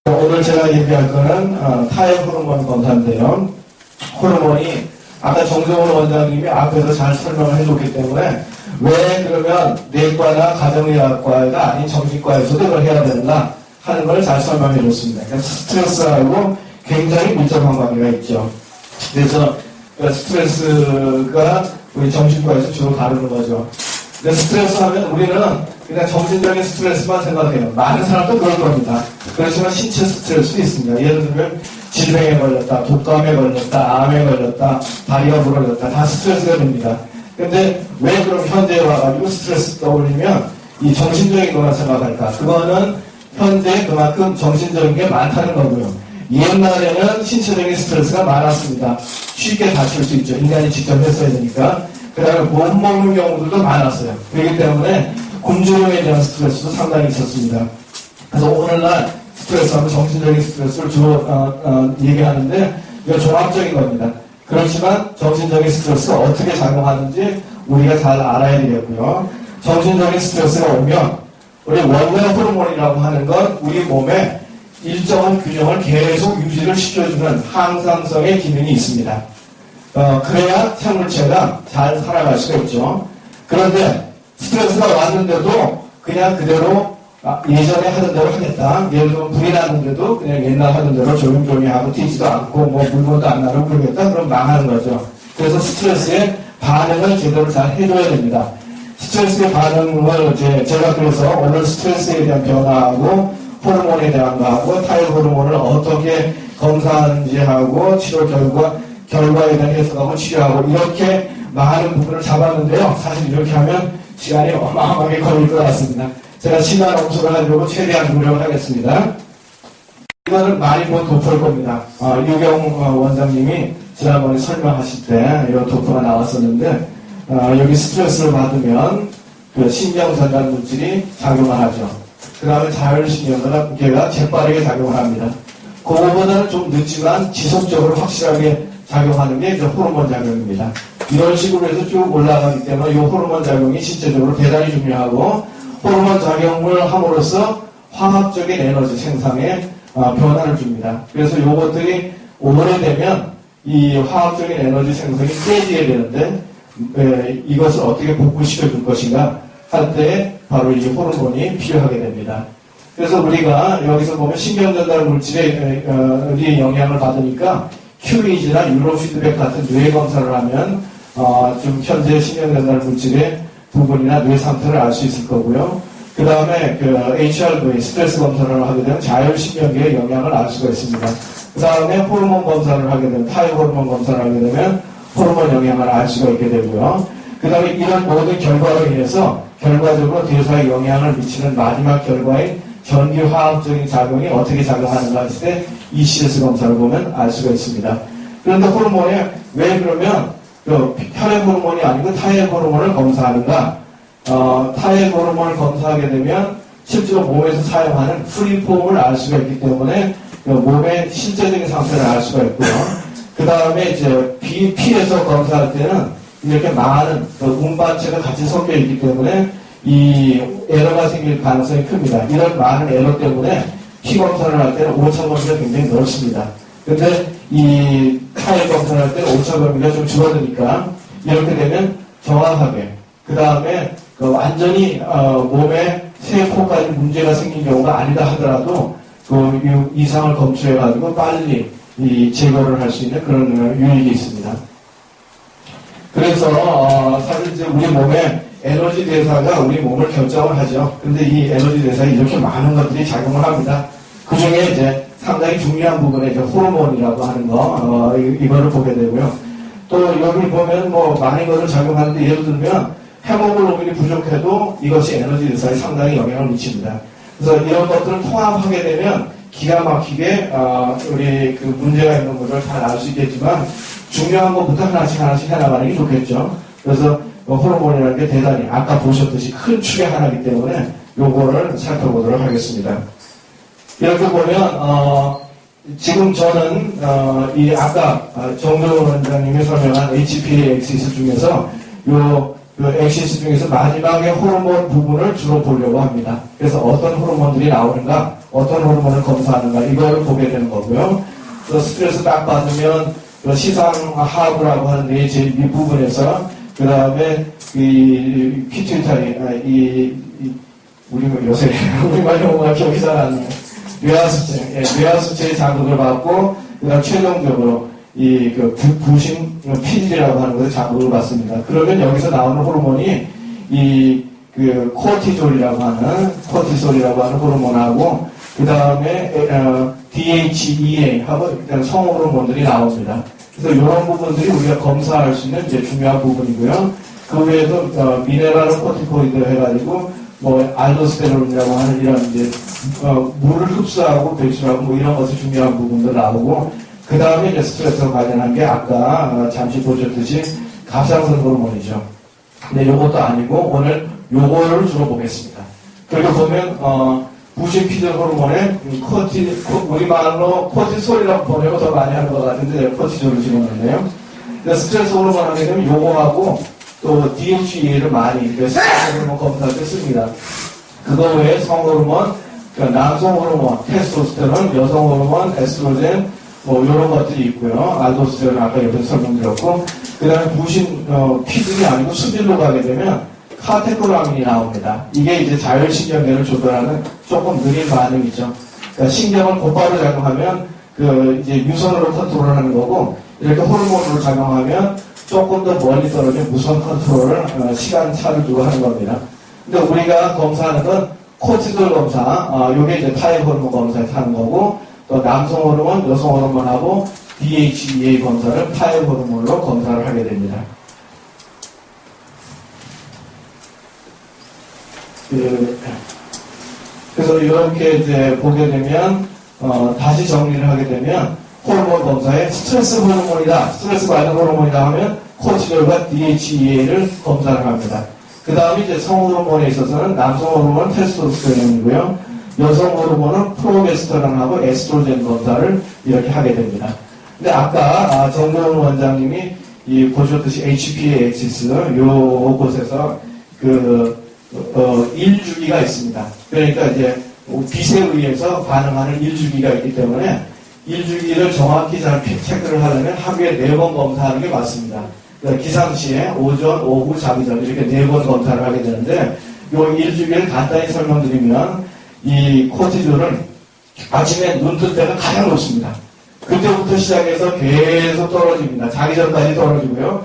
오늘 제가 얘기할 거는 타협 호르몬 검사인데요. 호르몬이 아까 정정훈 원장님이 앞에서 잘 설명을 해줬기 때문에 왜 그러면 내과나 가정의학과가 아닌 정신과에서도 이걸 해야 되는가 하는 걸 잘 설명해 줬습니다. 그러니까 스트레스하고 굉장히 밀접한 관계가 있죠. 그래서 스트레스가 우리 정신과에서 주로 다루는 거죠. 근데 스트레스 하면 우리는 그냥 정신적인 스트레스만 생각해요. 많은 사람도 그럴 겁니다. 그렇지만 신체 스트레스도 있습니다. 예를 들면 질병에 걸렸다, 독감에 걸렸다, 암에 걸렸다, 다리가 부러졌다, 다 스트레스가 됩니다. 근데 왜 그럼 현대에 와가지고 스트레스 떠올리면 이 정신적인 것만 생각할까? 그거는 현재 그만큼 정신적인 게 많다는 거고요. 옛날에는 신체적인 스트레스가 많았습니다. 쉽게 다칠 수 있죠. 인간이 직접 했어야 되니까. 그 다음에 못 먹는 경우들도 많았어요. 그렇기 때문에 굶주림에 대한 스트레스도 상당히 있었습니다. 그래서 오늘날 스트레스하면 정신적인 스트레스를 주로 얘기하는데 이거 종합적인 겁니다. 그렇지만 정신적인 스트레스가 어떻게 작용하는지 우리가 잘 알아야 되겠고요. 정신적인 스트레스가 오면 우리 원래 호르몬이라고 하는 건 우리 몸에 일정한 균형을 계속 유지를 시켜주는 항상성의 기능이 있습니다. 그래야 생물체가 잘 살아갈 수가 있죠. 그런데 스트레스가 왔는데도 그냥 그대로 예전에 하던 대로 하겠다. 예를 들면 불이 났는데도 그냥 옛날 하던 대로 조용조용히 하고 튀지도 않고 뭐 물건도 안 나르고 그러겠다. 그럼 망하는 거죠. 그래서 스트레스에 반응을 제대로 잘 해줘야 됩니다. 스트레스의 반응을 제가 그래서 오늘 스트레스에 대한 변화하고 호르몬에 대한 거하고 타협 호르몬을 어떻게 검사하는지 하고 치료 결과에 대한 해석하고 치료하고 이렇게 많은 부분을 잡았는데요. 사실 이렇게 하면 시간이 어마어마하게 걸릴 것 같습니다. 제가 시간 엄수를 하려고 최대한 노력을 하겠습니다. 이거는 많이 본 도표일 겁니다. 유경 원장님이 지난번에 설명하실 때 이 도표가 나왔었는데 여기 스트레스를 받으면 그 신경 전달 물질이 작용을 하죠. 그 다음에 자율신경계가 재빠르게 작용을 합니다. 그거보다는 좀 늦지만 지속적으로 확실하게 작용하는 게 이제 호르몬 작용입니다. 이런 식으로 해서 쭉 올라가기 때문에 이 호르몬 작용이 신체적으로 대단히 중요하고 호르몬 작용을 함으로써 화학적인 에너지 생산에 변화를 줍니다. 그래서 이것들이 오래되면 이 화학적인 에너지 생성이 깨지게 되는데 이것을 어떻게 복구시켜 줄 것인가 할 때 바로 이 호르몬이 필요하게 됩니다. 그래서 우리가 여기서 보면 신경전달 물질의 영향을 받으니까 QEEG나 뉴로피드백 같은 뇌 검사를 하면 좀 현재 신경전달 물질의 부분이나 뇌 상태를 알 수 있을 거고요. 그 다음에 HRV 스트레스 검사를 하게 되면 자율신경계의 영향을 알 수가 있습니다. 그 다음에 호르몬 검사를 하게 되면 타입 호르몬 검사를 하게 되면 호르몬 영향을 알 수가 있게 되고요. 그 다음에 이런 모든 결과로 인해서 결과적으로 대사에 영향을 미치는 마지막 결과인 전기화학적인 작용이 어떻게 작용하는가 했을 때 ECS 검사를 보면 알 수가 있습니다. 그런데 호르몬에 왜 그러면 혈액 호르몬이 아니고 타액 호르몬을 검사하는가? 타액 호르몬을 검사하게 되면 실제로 몸에서 사용하는 프리폼을 알 수가 있기 때문에 몸의 실제적인 상태를 알 수가 있고요. 그 다음에 이제 피에서 검사할 때는 이렇게 많은 운반체가 같이 섞여 있기 때문에 이 에러가 생길 가능성이 큽니다. 이런 많은 에러 때문에 피 검사를 할 때는 오차 범위가 굉장히 넓습니다. 근데 이 타액 검사를 할 때는 오차 범위가 좀 줄어드니까 이렇게 되면 정확하게 그 다음에 완전히 몸에 세포까지 문제가 생긴 경우가 아니다 하더라도 그 이상을 검출해가지고 빨리 이 제거를 할 수 있는 그런 유익이 있습니다. 그래서 사실 이제 우리 몸에 에너지 대사가 우리 몸을 결정을 하죠. 근데 이 에너지 대사에 이렇게 많은 것들이 작용을 합니다. 그 중에 이제 상당히 중요한 부분에 이제 호르몬이라고 하는 거, 이거를 보게 되고요. 또 여기 보면 뭐 많은 것을 작용하는데 예를 들면 헤모글로빈이 부족해도 이것이 에너지 대사에 상당히 영향을 미칩니다. 그래서 이런 것들을 통합하게 되면 기가 막히게 우리 그 문제가 있는 것을 잘 알 수 있겠지만 중요한 것부터 하나씩 해나가는 게 좋겠죠. 그래서 호르몬이라는 게 대단히 아까 보셨듯이 큰 축의 하나이기 때문에 요거를 살펴보도록 하겠습니다. 이렇게 보면 지금 저는 이 아까 정정훈 원장님이 설명한 HPA 엑시스 중에서 요 그 액시스 중에서 마지막에 호르몬 부분을 주로 보려고 합니다. 그래서 어떤 호르몬들이 나오는가, 어떤 호르몬을 검사하는가, 이걸 보게 되는 거고요. 또 스트레스 딱 받으면 시상 하부라고 하는 뇌의 제일 밑부분에서 그 다음에 이 피튜이터리, 우리 요새 우리말 용어가 기억이 잘 안 나요. 뇌하수체, 뇌하수체의 자극을 받고 그다음 최종적으로 그 부신 피질이라고 하는 것에 자극을 받습니다. 그러면 여기서 나오는 호르몬이 그 코티졸이라고 하는 호르몬하고 그 다음에 DHEA하고 성호르몬들이 나옵니다. 그래서 이런 부분들이 우리가 검사할 수 있는 이제 중요한 부분이고요. 그 외에도 미네랄 코티코이드 해가지고 알도스테론이라고 하는 이런 이제 물을 흡수하고 배출하고 이런 것이 중요한 부분도 나오고 그 다음에 이제 스트레스와 관련한 게 아까 잠시 보셨듯이 갑상선 호르몬이죠. 근데 요것도 아니고 오늘 요거를 주로 보겠습니다. 그리고 보면 부신 피질 호르몬에 우리말로 코티솔이라고 번역을 더 많이 하는 것 같은데 코티졸을 집어넣네요. 스트레스 호르몬 하게 되면 요거하고 또 DHEA를 많이 스트레스 호르몬 검사할 때 씁니다. 그거 외에 성호르몬, 그러니까 남성 호르몬, 테스토스테론, 여성 호르몬, 에스트로겐 이런 것들이 있고요. 알도스테론 아까 옆에서 설명드렸고 그 다음에 부신 피질이 아니고 수질로 가게 되면 카테콜라민이 나옵니다. 이게 이제 자율신경계를 조절하는 조금 느린 반응이죠. 그러니까 신경을 곧바로 작용하면 이제 유선으로 컨트롤하는 거고 이렇게 호르몬으로 작용하면 조금 더 멀리 떨어진 무선 컨트롤을 시간차를 두고 하는 겁니다. 근데 우리가 검사하는 건 코티졸 검사, 요게 이제 타입 호르몬 검사에서 하는 거고 또 남성 호르몬, 여성 호르몬하고 DHEA 검사를 타입 호르몬으로 검사를 하게 됩니다. 그래서 이렇게 이제 보게 되면 다시 정리를 하게 되면 호르몬 검사에 스트레스 호르몬이다, 스트레스 관련 호르몬이다 하면 코티졸과 DHEA를 검사를 합니다. 그 다음에 이제 성호르몬에 있어서는 남성 호르몬은 테스토스테론이고요. 여성 호르몬은 프로게스테론하고 에스트로겐 검사를 이렇게 하게 됩니다. 근데 아까 정동훈 원장님이 보셨듯이 HPA 엑시스 요곳에서 일주기가 있습니다. 그러니까 이제 빛에 의해서 반응하는 일주기가 있기 때문에 일주기를 정확히 잘 체크를 하려면 하루에 4번 검사하는 게 맞습니다. 그러니까 기상시에 오전, 오후, 자기 전 이렇게 4번 검사를 하게 되는데 요 일주기를 간단히 설명드리면 이 코티졸은 아침에 눈 뜰 때가 가장 높습니다. 그때부터 시작해서 계속 떨어집니다. 자기 전까지 떨어지고요.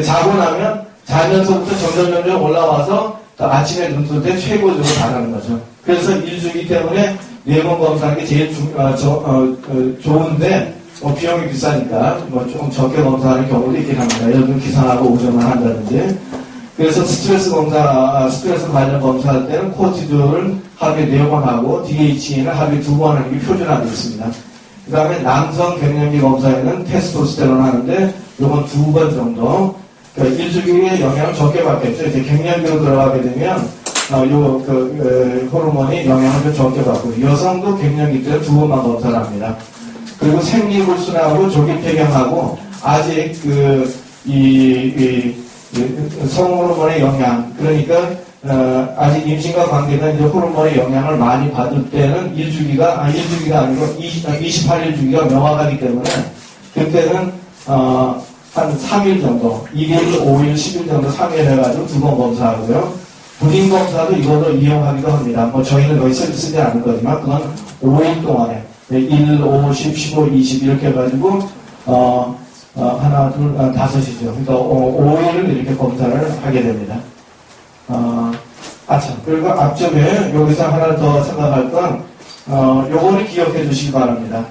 자고 나면 자면서부터 점점 올라와서 아침에 눈 뜰 때 최고적으로 가는 거죠. 그래서 일주기 때문에 4번 검사하는 게 제일 좋은데 비용이 비싸니까 조금 적게 검사하는 경우도 있긴 합니다. 예를 들면 기상하고 오전만 한다든지. 그래서 스트레스 관련 검사할 때는 코티졸을 하루에 4번 하고 DHE는 하루에 2번 하는 게 표준화되어 있습니다. 그 다음에 남성 갱년기 검사에는 테스토스테론 하는데 요건 2번 정도. 그러니까 일주기에 영향을 적게 받겠죠. 이제 갱년기로 들어가게 되면 호르몬이 영향을 좀 적게 받고 여성도 갱년기 때 2번만 검사를 합니다. 그리고 생리불순하고 조기폐경하고 아직 성호르몬의 영향, 그러니까 아직 임신과 관계된 이제 호르몬의 영향을 많이 받을 때는 일주기가 아니고 28일 주기가 명확하기 때문에 그때는 한 3일 정도, 2일, 5일, 10일 정도 3일 해가지고 2번 검사하고요. 불임 검사도 이거도 이용하기도 합니다. 저희는 거의 쓰지 않을 거지만 그건 5일 동안에 1, 5, 10, 15, 20 이렇게 해가지고 하나, 둘, 5이죠. 그러니까 5일을 이렇게 검사를 하게 됩니다. 그리고 앞쪽에 여기서 하나 더 생각할 건 요거를 기억해 주시기 바랍니다.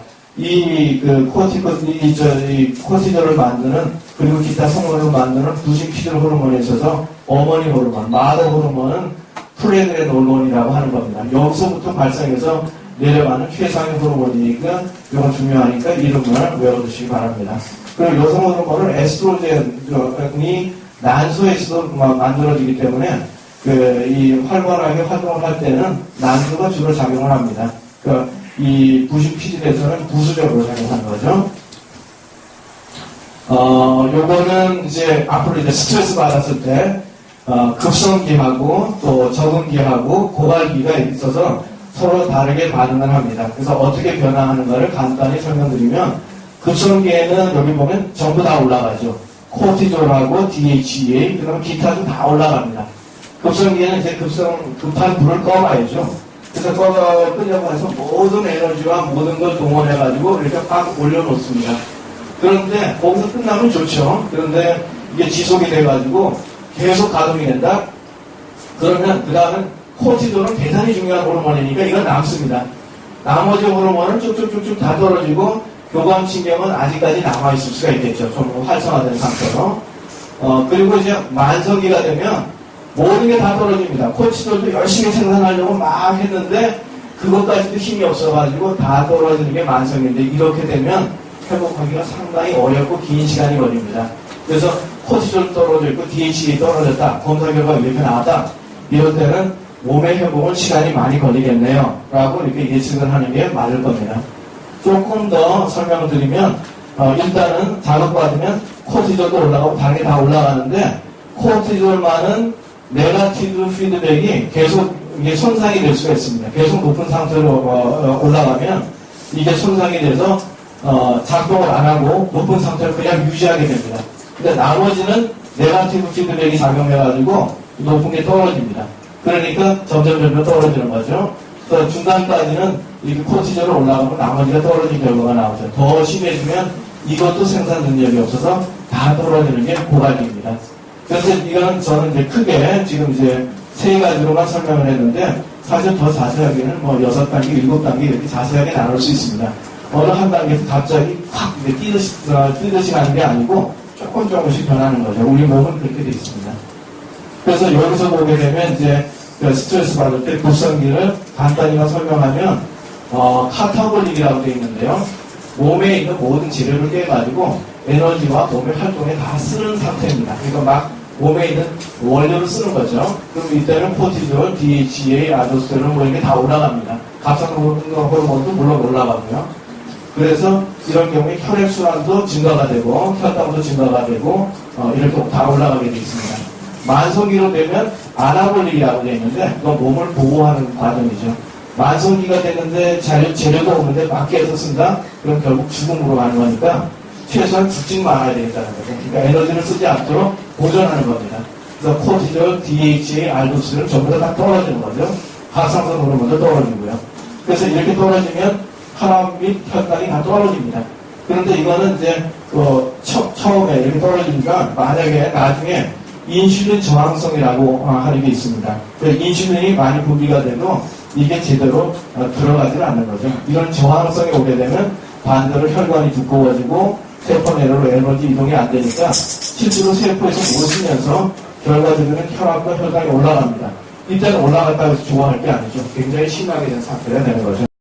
코티졸을 만드는 그리고 기타 성분을 만드는 부신 피질 호르몬에 있어서 어머니 호르몬, 마더 호르몬은 프레그랜 호르몬이라고 하는 겁니다. 여기서부터 발생해서 내려가는 최상의 호르몬이니까 이건 중요하니까 이름을 외워두시기 바랍니다. 그리고 여성 호르몬은 에스트로겐이 난소에서도 만들어지기 때문에 이 활발하게 활동을 할 때는 난소가 주로 작용을 합니다. 이 부신 피질에서는 부수적으로 작용하는 거죠. 요거는 이제 앞으로 이제 스트레스 받았을 때 급성기하고 또 적응기하고 고갈기가 있어서 서로 다르게 반응을 합니다. 그래서 어떻게 변화하는가를 간단히 설명드리면 급성기에는 여기 보면 전부 다 올라가죠. 코르티졸하고 DHEA 그다음 기타도 다 올라갑니다. 급성기에는 이제 급한 불을 꺼봐야죠. 그래서 끄려고 해서 모든 에너지와 모든 걸 동원해가지고 이렇게 빡 올려놓습니다. 그런데 거기서 끝나면 좋죠. 그런데 이게 지속이 돼가지고 계속 가동이 된다? 그러면 그 다음은 코르티졸은 대단히 중요한 호르몬이니까 이건 남습니다. 나머지 호르몬은 쭉쭉쭉쭉 다 떨어지고 교감신경은 아직까지 남아있을 수가 있겠죠. 좀 활성화된 상태로. 그리고 이제 만성기가 되면 모든 게 다 떨어집니다. 코르티졸도 열심히 생산하려고 막 했는데 그것까지도 힘이 없어가지고 다 떨어지는 게 만성인데 이렇게 되면 회복하기가 상당히 어렵고 긴 시간이 걸립니다. 그래서 코르티졸 떨어져 있고 DHA 떨어졌다. 검사 결과가 이렇게 나왔다. 이럴 때는 몸의 회복은 시간이 많이 걸리겠네요. 라고 이렇게 예측을 하는 게 맞을 겁니다. 조금 더 설명을 드리면 일단은 자극받으면 코르티졸도 올라가고 다른 게 다 올라가는데 코르티졸만은 네거티브 피드백이 계속 이게 손상이 될 수가 있습니다. 계속 높은 상태로 올라가면 이게 손상이 돼서 작동을 안 하고 높은 상태를 그냥 유지하게 됩니다. 근데 나머지는 네거티브 피드백이 작용해가지고 높은 게 떨어집니다. 그러니까 점점 떨어지는 거죠. 그래서 중간까지는 이렇게 코르티졸이 올라가고 나머지가 떨어진 결과가 나오죠. 더 심해지면 이것도 생산 능력이 없어서 다 떨어지는 게 고갈기입니다. 그래서 이거는 저는 이제 크게 지금 이제 세 가지로만 설명을 했는데 사실 더 자세하게는 뭐 6단계, 7단계 이렇게 자세하게 나눌 수 있습니다. 어느 한 단계에서 갑자기 확 뛰듯이 가는 게 아니고 조금씩 변하는 거죠. 우리 몸은 그렇게 되어 있습니다. 그래서 여기서 보게 되면 이제 스트레스 받을 때 급성기를 간단히만 설명하면 카타볼릭이라고 되어 있는데요. 몸에 있는 모든 재료를 깨가지고 에너지와 몸의 활동에 다 쓰는 상태입니다. 그러니까 막 몸에 있는 원료를 쓰는 거죠. 그럼 이때는 코르티졸, DHEA, 알도스테론 뭐 이게 다 올라갑니다. 갑상 호르몬도 물론 올라가고요. 그래서 이런 경우에 혈액순환도 증가가 되고 혈당도 증가가 되고 이렇게 다 올라가게 되어 있습니다. 만성기로 되면 아나볼릭이라고 되어 있는데 그건 몸을 보호하는 과정이죠. 만성기가 됐는데 재료도 없는데 밖에서 쓴다? 그럼 결국 죽음으로 가는 거니까 최소한 죽지 말아야 되겠다는 거죠. 그러니까 에너지를 쓰지 않도록 보존하는 겁니다. 그래서 코르티졸, DHA, 알도스테론 전부 다 떨어지는 거죠. 갑상선 호르몬도 떨어지고요. 그래서 이렇게 떨어지면 혈압 및 혈당이 다 떨어집니다. 그런데 이거는 이제 처음에 이렇게 떨어지니까 만약에 나중에 인슐린 저항성이라고 하는 게 있습니다. 인슐린이 많이 분비가 돼도 이게 제대로 들어가지는 않는 거죠. 이런 저항성이 오게 되면 반대로 혈관이 두꺼워지고 세포 내로 에너지 이동이 안 되니까 실제로 세포에서 못 쓰면서 결과적으로는 혈압과 혈당이 올라갑니다. 이때는 올라갔다고 해서 좋아할 게 아니죠. 굉장히 심하게 된 상태가 되는 거죠.